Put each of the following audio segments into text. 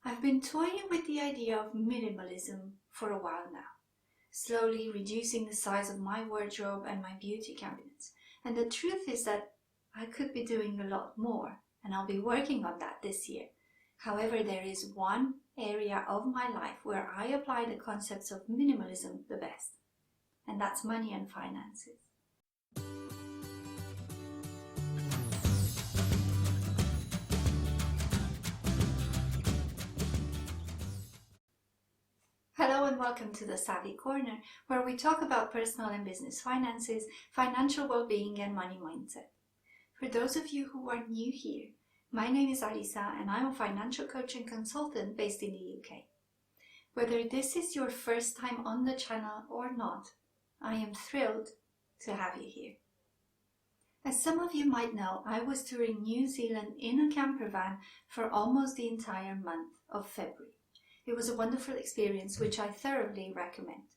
I've been toying with the idea of minimalism for a while now, slowly reducing the size of my wardrobe and my beauty cabinets. And the truth is that I could be doing a lot more, and I'll be working on that this year. However, there is one area of my life where I apply the concepts of minimalism the best, and that's money and finances. Hello and welcome to the Savvy Corner, where we talk about personal and business finances, financial well-being and money mindset. For those of you who are new here, my name is Alisa and I'm a financial coach and consultant based in the UK. Whether this is your first time on the channel or not, I am thrilled to have you here. As some of you might know, I was touring New Zealand in a campervan for almost the entire month of February. It was a wonderful experience which I thoroughly recommend.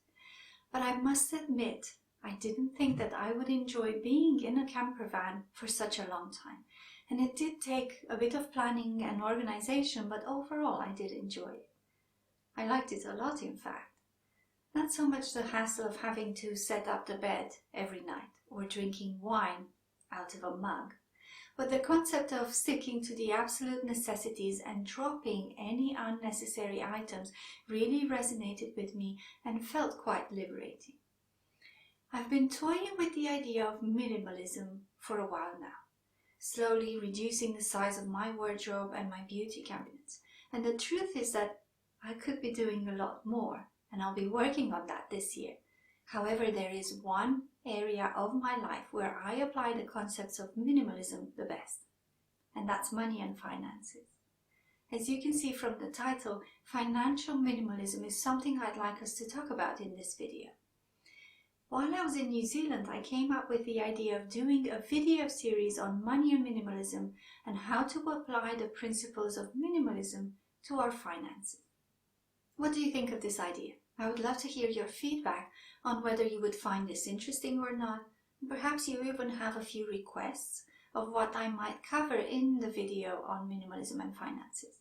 But I must admit, I didn't think that I would enjoy being in a campervan for such a long time. And it did take a bit of planning and organization, but overall I did enjoy it. I liked it a lot, in fact. Not so much the hassle of having to set up the bed every night or drinking wine out of a mug, but the concept of sticking to the absolute necessities and dropping any unnecessary items really resonated with me and felt quite liberating. I've been toying with the idea of minimalism for a while now, slowly reducing the size of my wardrobe and my beauty cabinets. And the truth is that I could be doing a lot more, and I'll be working on that this year. However, there is one area of my life where I apply the concepts of minimalism the best, and that's money and finances. As you can see from the title, financial minimalism is something I'd like us to talk about in this video. While I was in New Zealand, I came up with the idea of doing a video series on money and minimalism and how to apply the principles of minimalism to our finances. What do you think of this idea? I would love to hear your feedback on whether you would find this interesting or not. Perhaps you even have a few requests of what I might cover in the video on minimalism and finances.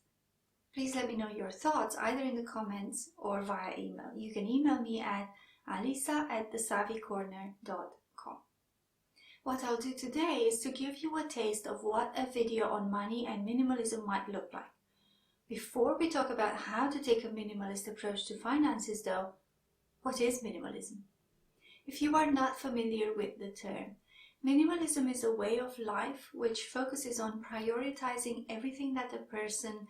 Please let me know your thoughts either in the comments or via email. You can email me at alisa@thesavvycorner.com. What I'll do today is to give you a taste of what a video on money and minimalism might look like. Before we talk about how to take a minimalist approach to finances though, what is minimalism? If you are not familiar with the term, minimalism is a way of life which focuses on prioritizing everything that a person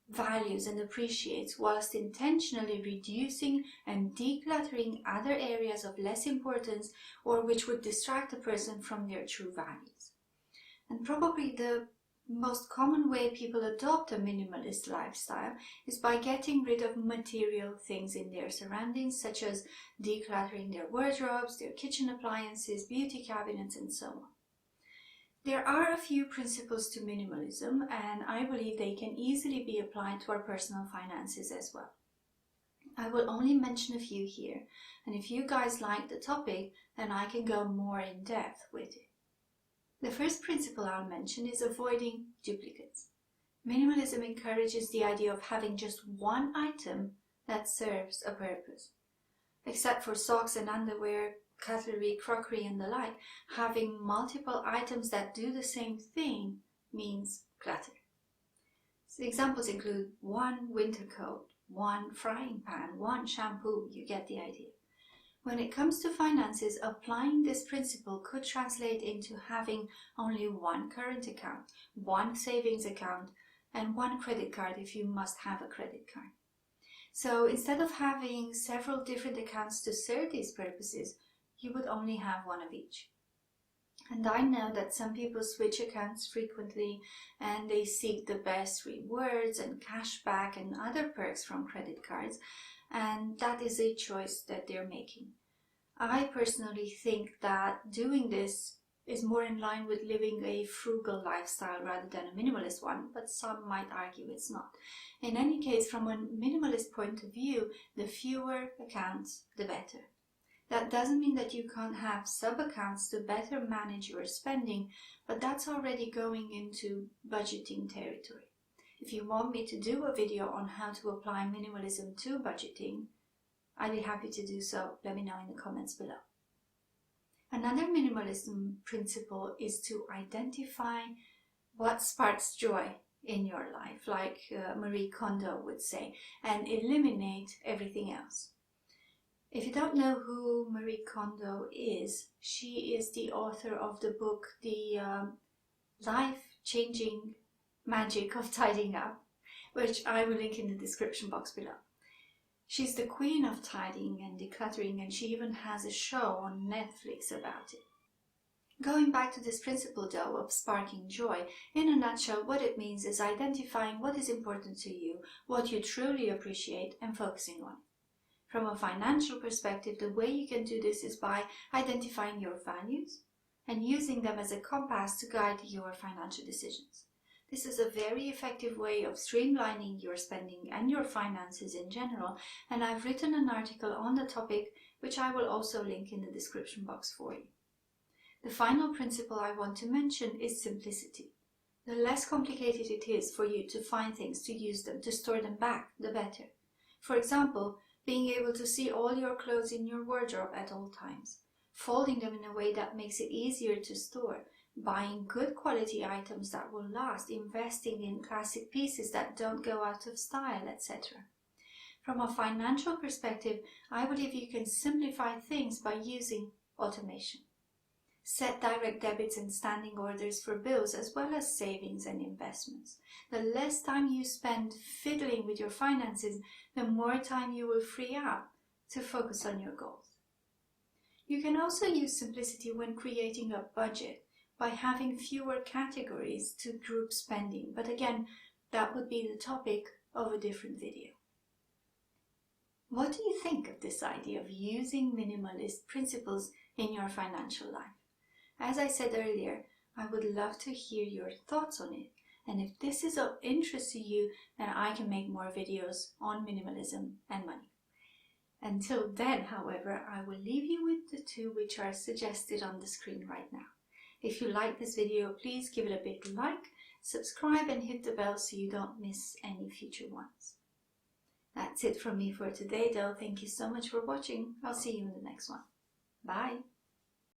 values and appreciates whilst intentionally reducing and decluttering other areas of less importance or which would distract a person from their true values. And probably the most common way people adopt a minimalist lifestyle is by getting rid of material things in their surroundings, such as decluttering their wardrobes, their kitchen appliances, beauty cabinets, and so on. There are a few principles to minimalism, and I believe they can easily be applied to our personal finances as well. I will only mention a few here, and if you guys like the topic, then I can go more in depth with it. The first principle I'll mention is avoiding duplicates. Minimalism encourages the idea of having just one item that serves a purpose. Except for socks and underwear, cutlery, crockery and the like, having multiple items that do the same thing means clutter. So examples include one winter coat, one frying pan, one shampoo. You get the idea. When it comes to finances, applying this principle could translate into having only one current account, one savings account, and one credit card if you must have a credit card. So instead of having several different accounts to serve these purposes, you would only have one of each. And I know that some people switch accounts frequently and they seek the best rewards and cashback and other perks from credit cards, and that is a choice that they're making. I personally think that doing this is more in line with living a frugal lifestyle rather than a minimalist one, but some might argue it's not. In any case, from a minimalist point of view, the fewer accounts, the better. That doesn't mean that you can't have sub-accounts to better manage your spending, but that's already going into budgeting territory. If you want me to do a video on how to apply minimalism to budgeting, I'd be happy to do so. Let me know in the comments below. Another minimalism principle is to identify what sparks joy in your life, like Marie Kondo would say, and eliminate everything else. If you don't know who Marie Kondo is, she is the author of the book, The Life-Changing Magic of Tidying Up, which I will link in the description box below. She's the queen of tidying and decluttering, and she even has a show on Netflix about it. Going back to this principle though of sparking joy, in a nutshell what it means is identifying what is important to you, what you truly appreciate, and focusing on it. From a financial perspective, the way you can do this is by identifying your values and using them as a compass to guide your financial decisions. This is a very effective way of streamlining your spending and your finances in general, and I've written an article on the topic which I will also link in the description box for you. The final principle I want to mention is simplicity. The less complicated it is for you to find things, to use them, to store them back, the better. For example, being able to see all your clothes in your wardrobe at all times, folding them in a way that makes it easier to store, buying good quality items that will last, investing in classic pieces that don't go out of style, etc. From a financial perspective, I believe you can simplify things by using automation. Set direct debits and standing orders for bills, as well as savings and investments. The less time you spend fiddling with your finances, the more time you will free up to focus on your goals. You can also use simplicity when creating a budget by having fewer categories to group spending, but again, that would be the topic of a different video. What do you think of this idea of using minimalist principles in your financial life? As I said earlier, I would love to hear your thoughts on it, and if this is of interest to you, then I can make more videos on minimalism and money. Until then, however, I will leave you with the two which are suggested on the screen right now. If you like this video, please give it a big like, subscribe and hit the bell so you don't miss any future ones. That's it from me for today though. Thank you so much for watching. I'll see you in the next one. Bye!